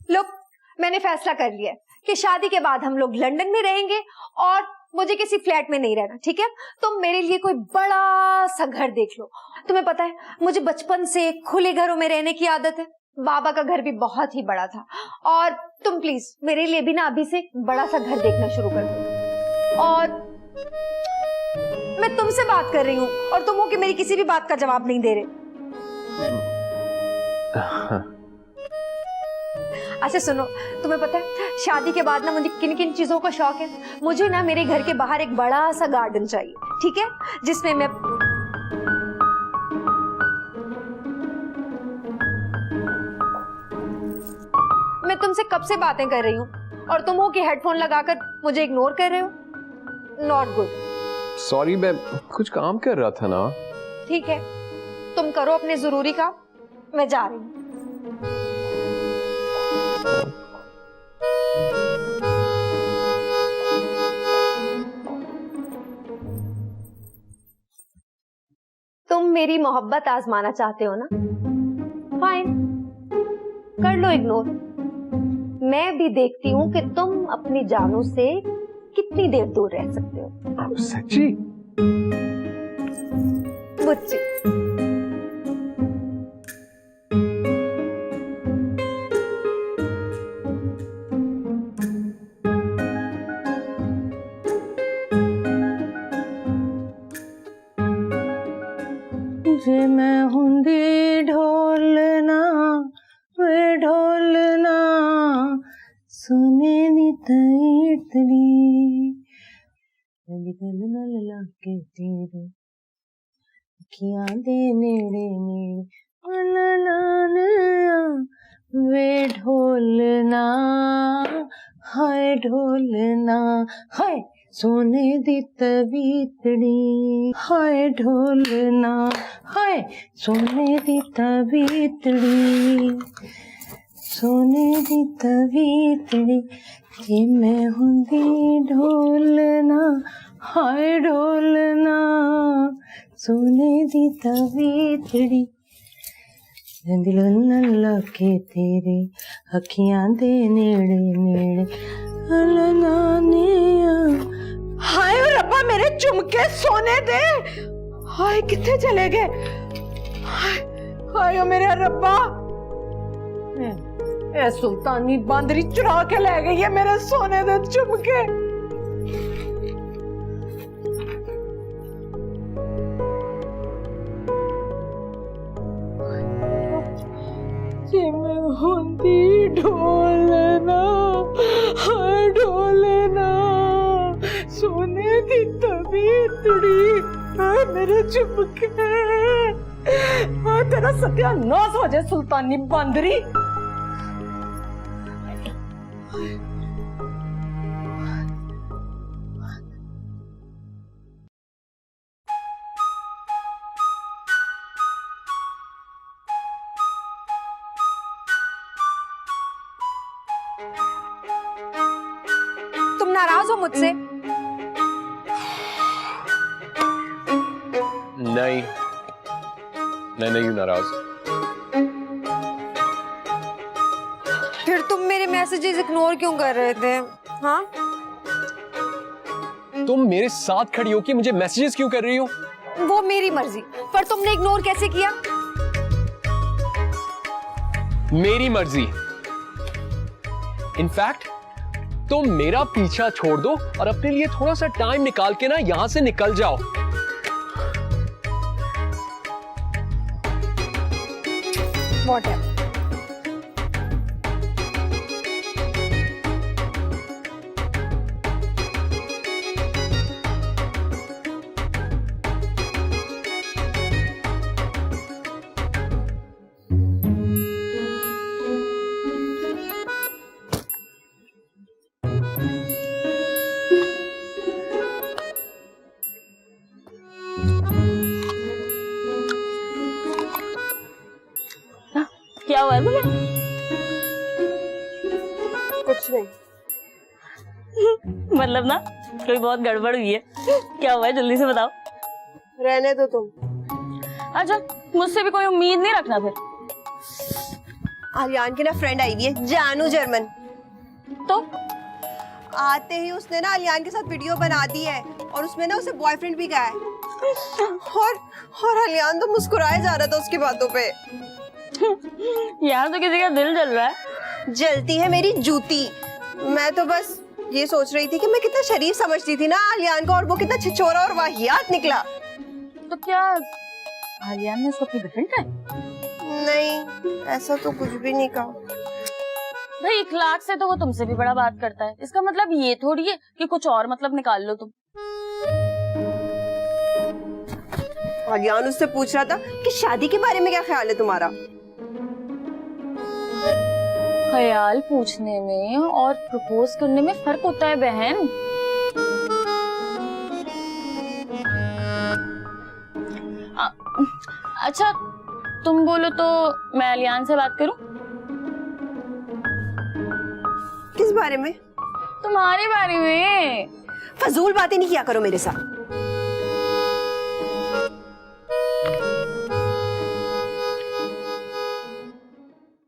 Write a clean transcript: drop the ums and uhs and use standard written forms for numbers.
लोग, मैंने फैसला कर लिया है कि शादी के बाद हम लोग लंदन में रहेंगे और मुझे किसी फ्लैट में नहीं रहना, ठीक है? तुम मेरे लिए कोई बड़ा सा घर देख लो। तुम्हें पता है मुझे बचपन से खुले घरों में रहने की आदत है। बाबा का घर भी बहुत ही बड़ा था और तुम प्लीज मेरे लिए भी ना अभी से बड़ा सा घर देखना शुरू कर दो। और मैं तुमसे बात कर रही हूँ और तुम हो कि मेरी किसी भी बात का जवाब नहीं दे रहे। अच्छा सुनो, तुम्हें पता है शादी के बाद ना मुझे किन किन चीजों का शौक है? मुझे ना मेरे घर के बाहर एक बड़ा सा गार्डन चाहिए, ठीक है? जिसमें मैं तुमसे कब से बातें कर रही हूँ और तुम हो कि हेडफोन लगाकर मुझे इग्नोर कर रहे हो। Not good. सॉरी, मैं कुछ काम कर रहा था ना। ठीक है, तुम करो अपने जरूरी काम, मैं जा रही हूँ। तुम मेरी मोहब्बत आजमाना चाहते हो ना? फाइन, कर लो इग्नोर। मैं भी देखती हूँ कि तुम अपनी जानों से कितनी देर दूर रह सकते हो। सच्ची? बुच्ची। जे मैं हुंदी ढोलना वे ढोलना सुने दी तईतरी नल लाके तेरे अखियां दे नेड़े नेड़े वे ढोलना हाय ढोलना हाय सोने दी तवीतड़ी हाय ढोलना हाय सोने दी तवीतड़ी सोने दी तवीतड़ी जे मैं हुंदी ढोलना हाय ढोलना सोने दी तवीतड़ी दिल लगे तेरे अखियां दे नेड़े नेड़े हाय रब्बा मेरे चुमके सोने दे। हाय किथे चले गए? हाय हाय मेरे रब्बा, ए सुल्तानी बांदरी चुरा के ले गई है मेरे सोने दे चुमके। जे मैं हुंदी ढोलना हाय ढोलना सोने दी तवीतड़ी मेरे चुमके। तेरा सत्यानाश हो जाए सुल्तानी बांदरी। तुम नाराज हो मुझसे? नहीं, मैं नहीं हूं नाराज। फिर तुम मेरे मैसेजेस इग्नोर क्यों कर रहे थे? हाँ, तुम मेरे साथ खड़ी हो कि मुझे मैसेजेस क्यों कर रही हो? वो मेरी मर्जी, पर तुमने इग्नोर कैसे किया? मेरी मर्जी। इनफैक्ट तुम मेरा पीछा छोड़ दो और अपने लिए थोड़ा सा टाइम निकाल के ना यहां से निकल जाओ। Whatever. क्या हुआ तुम्हें? कुछ नहीं। मतलब ना कोई बहुत गड़बड़ हुई है। क्या हुआ है जल्दी से बताओ। रहने दो तुम। अच्छा मुझसे भी कोई उम्मीद नहीं रखना फिर। आलियान की ना फ्रेंड आई हुई है, जानू जर्मन। तो आते ही उसने ना आलियान के साथ वीडियो बना दी है और उसमें ना उसे बॉयफ्रेंड भी कहा है। और आलियान तो मुस्कुराए जा रहा था उसकी बातों पे। यहाँ तो किसी का दिल जल रहा है। जलती है मेरी जूती। मैं तो बस ये सोच रही थी कि मैं कितना शरीफ समझती थी ना आलियान को, और वो कितना छिछोरा और वाहियात निकला। तो क्या आलियान ने उसको अपनी गर्लफ्रेंड कहा? नहीं, ऐसा तो कुछ भी नहीं कहा। भाई इखलाक से तो वो तुमसे भी बड़ा बात करता है, इसका मतलब ये थोड़ी है कि कुछ और मतलब निकाल लो तुम। आलियान उससे पूछ रहा था कि शादी के बारे में क्या ख्याल है तुम्हारा। ख्याल पूछने में और प्रपोज करने में फर्क होता है बहन। अच्छा तुम बोलो तो मैं आलियान से बात करूं? किस बारे में? तुम्हारे बारे में। फजूल बातें नहीं किया करो मेरे साथ।